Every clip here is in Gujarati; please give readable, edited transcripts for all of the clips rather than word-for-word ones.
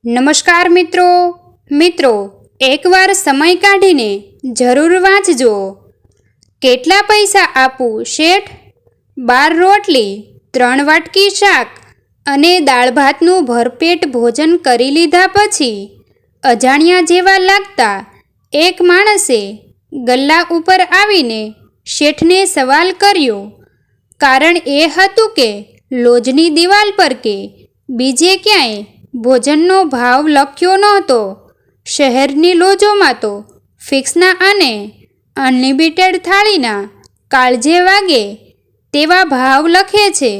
નમસ્કાર મિત્રો, એકવાર સમય કાઢીને જરૂર વાંચજો. કેટલા પૈસા આપું શેઠ? 12 રોટલી, 3 વાટકી શાક અને દાળ ભાતનું ભરપેટ ભોજન કરી લીધા પછી અજાણ્યા જેવા લાગતા એક માણસે ગલ્લા ઉપર આવીને શેઠને સવાલ કર્યો. કારણ એ હતું કે લોજની દિવાલ પર કે બીજે ક્યાંય ભોજનનો ભાવ લખ્યો નહોતો. શહેરની લોજોમાં તો ફિક્સના અને અનલિમિટેડ થાળીના કાળજે વાગે તેવા ભાવ લખે છે,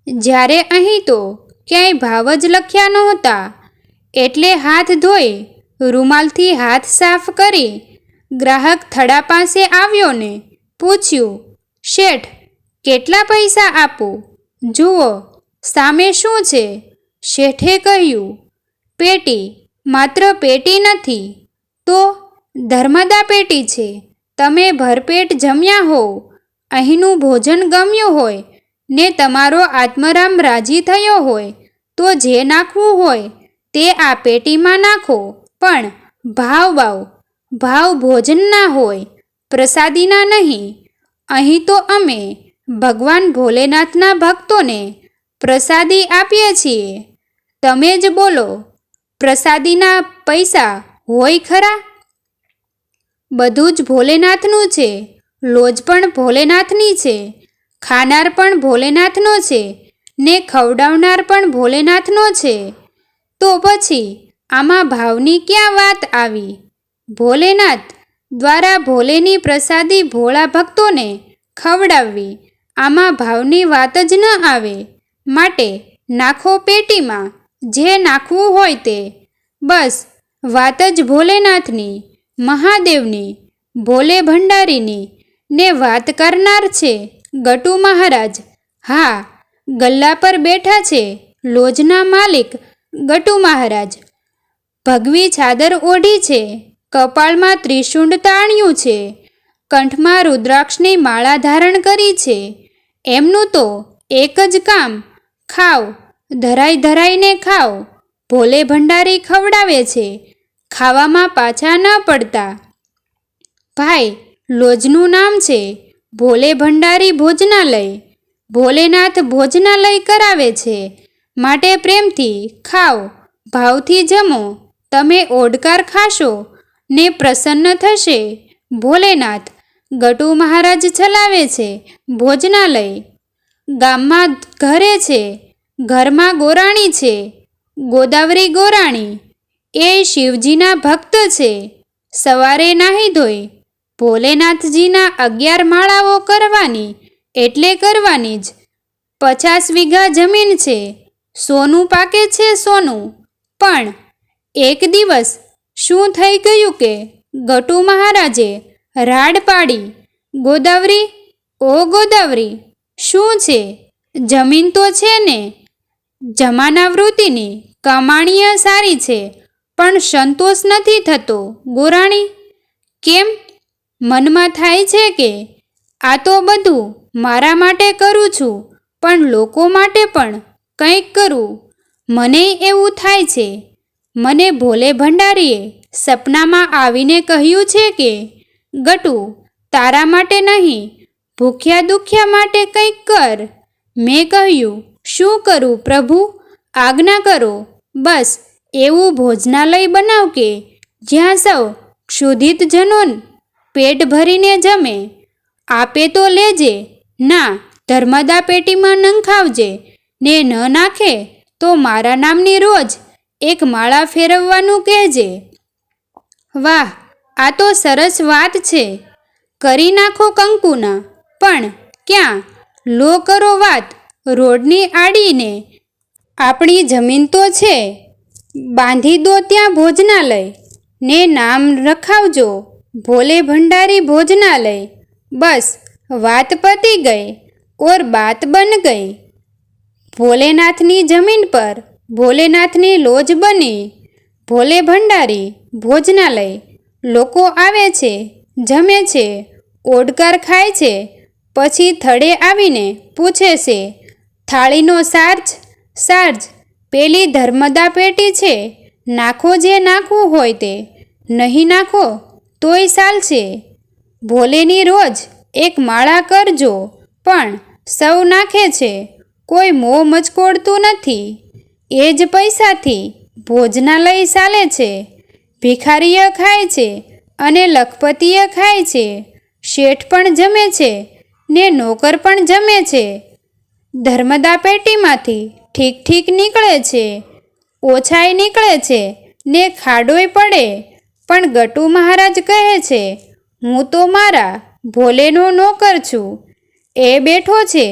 જ્યારે અહીં તો ક્યાંય ભાવ જ લખ્યા નહોતા. એટલે હાથ ધોઈ રૂમાલથી હાથ સાફ કરી ગ્રાહક થડા પાસે આવ્યો ને પૂછ્યું, શેઠ, કેટલા પૈસા આપું? જુઓ સામે શું છે? શેઠે કહ્યું, પેટી. માત્ર પેટી નથી તો ધર્મદા પેટી છે. તમે ભરપેટ જમ્યા હોવ, અહીંનું ભોજન ગમ્યું હોય ને તમારો આત્મરામ રાજી થયો હોય તો જે નાખવું હોય તે આ પેટીમાં નાખો. પણ ભાવ ભોજનના હોય, પ્રસાદીના નહીં. અહીં તો અમે ભગવાન ભોલેનાથના ભક્તોને પ્રસાદી આપીએ છીએ. તમે જ બોલો, પ્રસાદીના પૈસા હોય ખરા? બધું જ ભોલેનાથનું છે. લોજ પણ ભોલેનાથની છે, ખાનાર પણ ભોલેનાથનો છે ને ખવડાવનાર પણ ભોલેનાથનો છે. તો પછી આમાં ભાવની ક્યાં વાત આવી? ભોલેનાથ દ્વારા ભોલેની પ્રસાદી ભોળા ભક્તોને ખવડાવવી, આમાં ભાવની વાત જ ન આવે. માટે નાખો પેટીમાં જે નાખવું હોય તે. બસ વાત જ ભોલેનાથની, મહાદેવની, ભોલે ભંડારીની ને વાત કરનાર છે ગટુ મહારાજ. હા, ગલ્લા પર બેઠા છે લોજના માલિક ગટુ મહારાજ. ભગવી ચાદર ઓઢી છે, કપાળમાં ત્રિશુંડ તાણ્યું છે, કંઠમાં રુદ્રાક્ષની માળા ધારણ કરી છે. એમનું તો એક જ કામ, ખાવ, ધરાઈને ખાવ. ભોલે ભંડારી ખવડાવે છે, ખાવામાં પાછા ન પડતા. ભાઈ, લોજનું નામ છે ભોલે ભંડારી ભોજનાલય. ભોલેનાથ ભોજનાલય કરાવે છે, માટે પ્રેમથી ખાવ, ભાવથી જમો. તમે ઓડકાર ખાશો ને પ્રસન્ન થશે ભોલેનાથ. ગટુ મહારાજ ચલાવે છે ભોજનાલય. ગામમાં ઘરે છે, ઘરમાં ગોરાણી છે, ગોદાવરી ગોરાણી. એ શિવજીના ભક્ત છે. સવારે નાહી ધોઈ ભોલેનાથજીના 11 માળાઓ કરવાની એટલે કરવાની જ. 50 વીઘા જમીન છે, સોનું પાકે છે સોનું. પણ એક દિવસ શું થઈ ગયું કે ગટુ મહારાજે રાડ પાડી, ગોદાવરી, ઓ ગોદાવરી, શું છે? જમીન તો છે ને, જમાના વૃત્તિની કમાણીય સારી છે, પણ સંતોષ નથી થતો ગોરાણી. કેમ? મનમાં થાય છે કે આ તો બધું મારા માટે કરું છું, પણ લોકો માટે પણ કંઈક કરું. મને એવું થાય છે. મને ભોલે ભંડારીએ સપનામાં આવીને કહ્યું છે કે ગટુ, તારા માટે નહીં, ભૂખ્યા દુખ્યા માટે કંઈક કર. મેં કહ્યું, શું કરું પ્રભુ? આજ્ઞા કરો. બસ એવું ભોજનાલય બનાવ કે જ્યાં સૌ ક્ષુધિત જનો પેટ ભરીને જમે. આપે તો લેજે, ના ધર્મદા પેટીમાં નંખાવજે ને ન નાખે તો મારા નામની રોજ એક માળા ફેરવવાનું કહેજે. વાહ, આ તો સરસ વાત છે. કરી નાખો કંકુના. પણ ક્યાં? લો કરો વાત રોડની આડીને. આપણી જમીન તો છે, બાંધી દો ત્યાં ભોજનાલય ને નામ રખાવજો ભોલે ભંડારી ભોજનાલય. બસ વાત પતી ગઈ ઓર બાત બન ગઈ. ભોલેનાથની જમીન પર ભોલેનાથની લોજ બની ભોલે ભંડારી ભોજનાલય. લોકો આવે છે, જમે છે, ઓડકાર ખાય છે, પછી થડે આવીને પૂછે છે, થાળીનો સાર્જ, પેલી ધર્મદા પેટી છે નાખો જે નાખવું હોય તે, નહીં નાખો તોય ચાલશે. ભોલેની રોજ એક માળા કરજો, પણ સૌ નાખે છે, કોઈ મોં મચકોડતું નથી. એ જ પૈસાથી ભોજનાલય ચાલે છે. ભિખારીએ ખાય છે અને લખપતિએ ખાય છે. શેઠ પણ જમે છે ને નોકર પણ જમે છે. ધર્મદા પેટીમાંથી ઠીક ઠીક નીકળે છે, ઓછાય નીકળે છે ને ખાડોય પડે. પણ ગટુ મહારાજ કહે છે, હું તો મારા ભોલેનો નોકર છું. એ બેઠો છે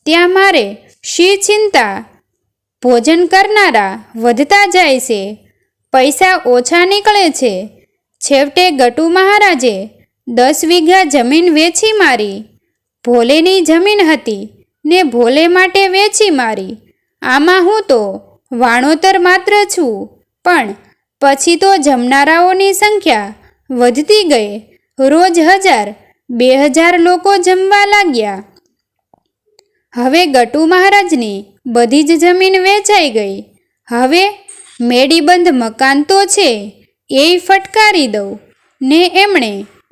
ત્યાં મારે શી ચિંતા? ભોજન કરનારા વધતા જાય છે, પૈસા ઓછા નીકળે છે. છેવટે ગટુ મહારાજે 10 વીઘા જમીન વેચી મારી. ભોલેની જમીન હતી ને ભોલે માટે વેચી મારી. આમાં હું તો વાણોતર માત્ર છું. પણ પછી તો જમનારાઓની સંખ્યા વધતી ગઈ. રોજ 1000, 2000 લોકો જમવા લાગ્યા. હવે ગટુ મહારાજની બધી જ જમીન વેચાઈ ગઈ. હવે મેડીબંધ મકાન તો છે, એય ફટકારી દઉં. ને એમણે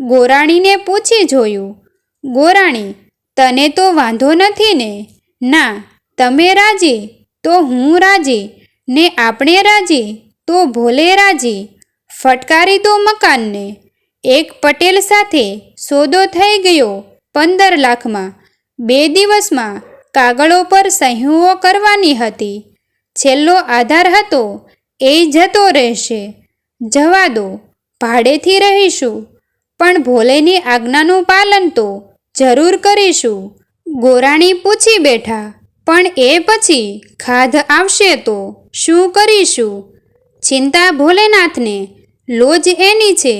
ગોરાણીને પૂછી જોયું, ગોરાણી, તને તો વાંધો નથી ને? ના, તમે રાજી તો હું રાજી, ને આપણે રાજી તો ભોલે રાજી. ફટકારી દો મકાનને. એક પટેલ સાથે સોદો થઈ ગયો 15 લાખમાં. 2 દિવસમાં કાગળો પર સહીઓ કરવાની હતી. છેલ્લો આધાર હતો એ જતો રહેશે. જવા દો, ભાડેથી રહીશું, પણ ભોલેની આજ્ઞાનું પાલન તો જરૂર કરીશું. ગોરાણી પૂછી બેઠા, પણ એ પછી ખાધ આવશે તો શું કરીશું? ચિંતા ભોલેનાથને, લોજ એની છે,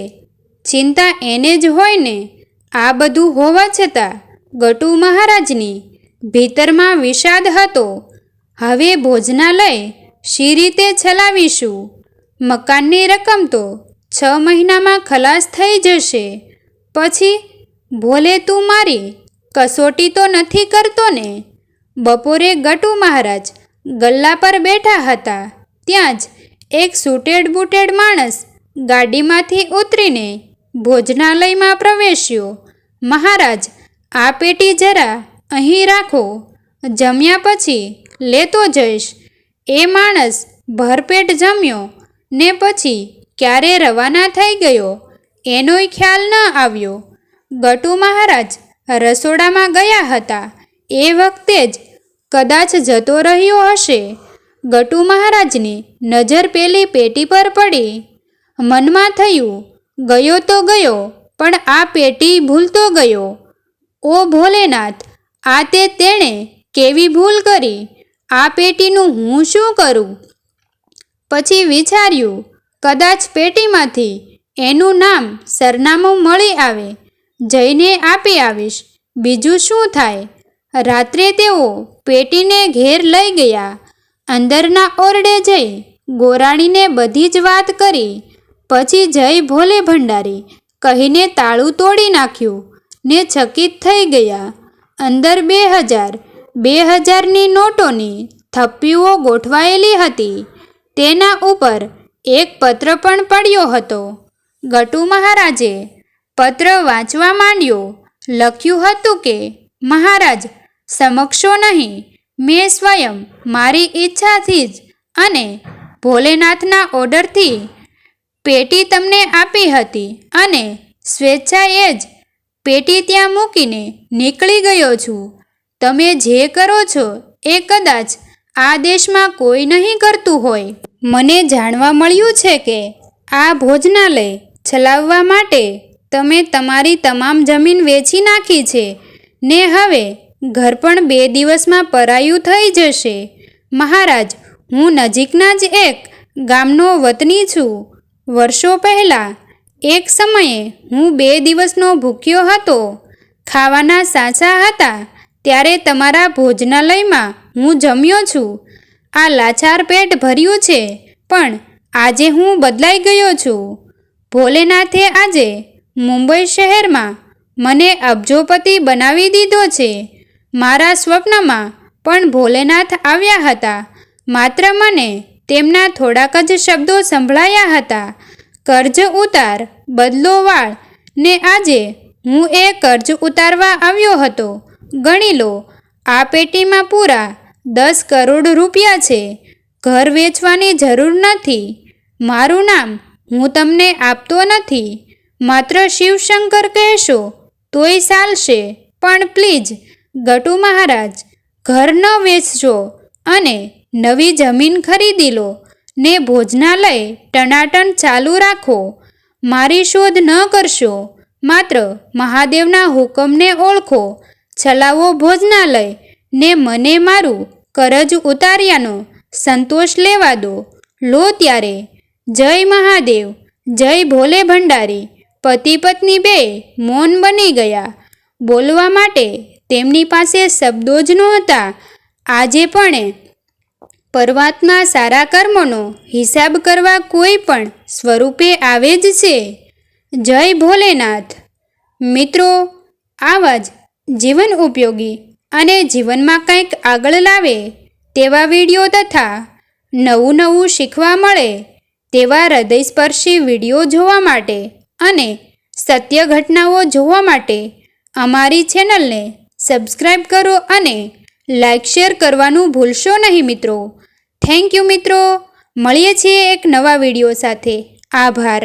ચિંતા એને જ હોય ને. આ બધું હોવા છતાં ગટુ મહારાજની ભીતરમાં વિષાદ હતો. હવે ભોજનાલય શી રીતે ચલાવીશું? મકાનની રકમ તો 6 મહિનામાં ખલાસ થઈ જશે. પછી ભોલે, તું મારી કસોટી તો નથી કરતો ને? બપોરે ગટુ મહારાજ ગલ્લા પર બેઠા હતા ત્યાં જ એક સૂટેડ બૂટેડ માણસ ગાડીમાંથી ઉતરીને ભોજનાલયમાં પ્રવેશ્યો. મહારાજ, આ પેટી જરા અહીં રાખો, જમ્યા પછી લેતો જઈશ. એ માણસ ભરપેટ જમ્યો ને પછી ક્યારે રવાના થઈ ગયો એનોય ખ્યાલ ન આવ્યો. ગટુ મહારાજ રસોડામાં ગયા હતા એ વખતે જ કદાચ જતો રહ્યો હશે. ગટુ મહારાજની નજર પેલી પેટી પર પડી. મનમાં થયું, ગયો તો ગયો, પણ આ પેટી ભૂલતો ગયો. ઓ ભોલેનાથ, આ તેણે કેવી ભૂલ કરી? આ પેટીનું હું શું કરું? પછી વિચાર્યું, કદાચ પેટીમાંથી એનું નામ સરનામું મળી આવે, જઈને આપી આવીશ. બીજું શું થાય? રાત્રે તેઓ પેટીને ઘેર લઈ ગયા. અંદરના ઓરડે જઈ ગોરાણીને બધી જ વાત કરી. પછી જય ભોલે ભંડારી કહીને તાળું તોડી નાખ્યું ને ચકિત થઈ ગયા. અંદર 2000-2000ની નોટોની થપ્પીઓ ગોઠવાયેલી હતી. તેના ઉપર એક પત્ર પણ પડ્યો હતો. ગટુ મહારાજે પત્ર વાંચવા માંડ્યો. લખ્યું હતું કે, મહારાજ, સમક્ષો નહીં, મેં સ્વયં મારી ઈચ્છાથી જ અને ભોલેનાથના ઓર્ડરથી પેટી તમને આપી હતી અને સ્વેચ્છાએ જ પેટી ત્યાં મૂકીને નીકળી ગયો છું. તમે જે કરો છો એ કદાચ આ દેશમાં કોઈ નહીં કરતું હોય. મને જાણવા મળ્યું છે કે આ ભોજનાલય ચલાવવા માટે તમે તમારી તમામ જમીન વેચી નાખી છે ને હવે ઘર પણ 2 દિવસમાં પરાયું થઈ જશે. મહારાજ, હું નજીકના જ એક ગામનો વતની છું. વર્ષો પહેલાં એક સમયે હું 2 દિવસનો ભૂખ્યો હતો. ખાવાના સાચા હતા ત્યારે તમારા ભોજનાલયમાં હું જમ્યો છું. આ લાચાર પેટ ભર્યું છે, પણ આજે હું બદલાઈ ગયો છું. ભોલેનાથે આજે મુંબઈ શહેરમાં મને અબજોપતિ બનાવી દીધો છે. મારા સ્વપ્નમાં પણ ભોલેનાથ આવ્યા હતા. માત્ર મને તેમના થોડાક જ શબ્દો સંભળાયા હતા. કર્જ ઉતાર, બદલો વાળ ને આજે હું એ કર્જ ઉતારવા આવ્યો હતો. ગણી લો, આ પેટીમાં પૂરા 10 કરોડ રૂપિયા છે. ઘર વેચવાની જરૂર નથી. મારું નામ હું તમને આપતો નથી. માત્ર શિવશંકર કહેશો તોય ચાલશે, પણ પ્લીઝ ગટુ મહારાજ, ઘર ન વેચજો અને નવી જમીન ખરીદી લો ને ભોજનાલય ટનાટન ચાલુ રાખો. મારી શોધ ન કરશો. માત્ર મહાદેવના હુકમને ઓળખો. ચલાવો ભોજનાલય ને મને મારું કરજ ઉતાર્યાનો સંતોષ લેવા દો. લો ત્યારે. જય મહાદેવ, જય ભોલે ભંડારી. પતિ પત્ની બે મૌન બની ગયા. બોલવા માટે તેમની પાસે શબ્દો જ નહોતા. આજે પણ પરમાત્મા સારા કર્મોનો હિસાબ કરવા કોઈ પણ સ્વરૂપે આવે જ છે. જય ભોલેનાથ. મિત્રો, આવા જ જીવન ઉપયોગી અને જીવનમાં કંઈક આગળ લાવે તેવા વિડીયો તથા નવું નવું શીખવા મળે તેવા હૃદયસ્પર્શી વિડીયો જોવા માટે અને સત્ય ઘટનાઓ જોવા માટે અમારી ચેનલને સબસ્ક્રાઈબ કરો અને લાઈક શેર કરવાનું ભૂલશો નહીં મિત્રો. થેન્ક યુ મિત્રો. મળીએ છીએ એક નવા વિડીયો સાથે. આભાર.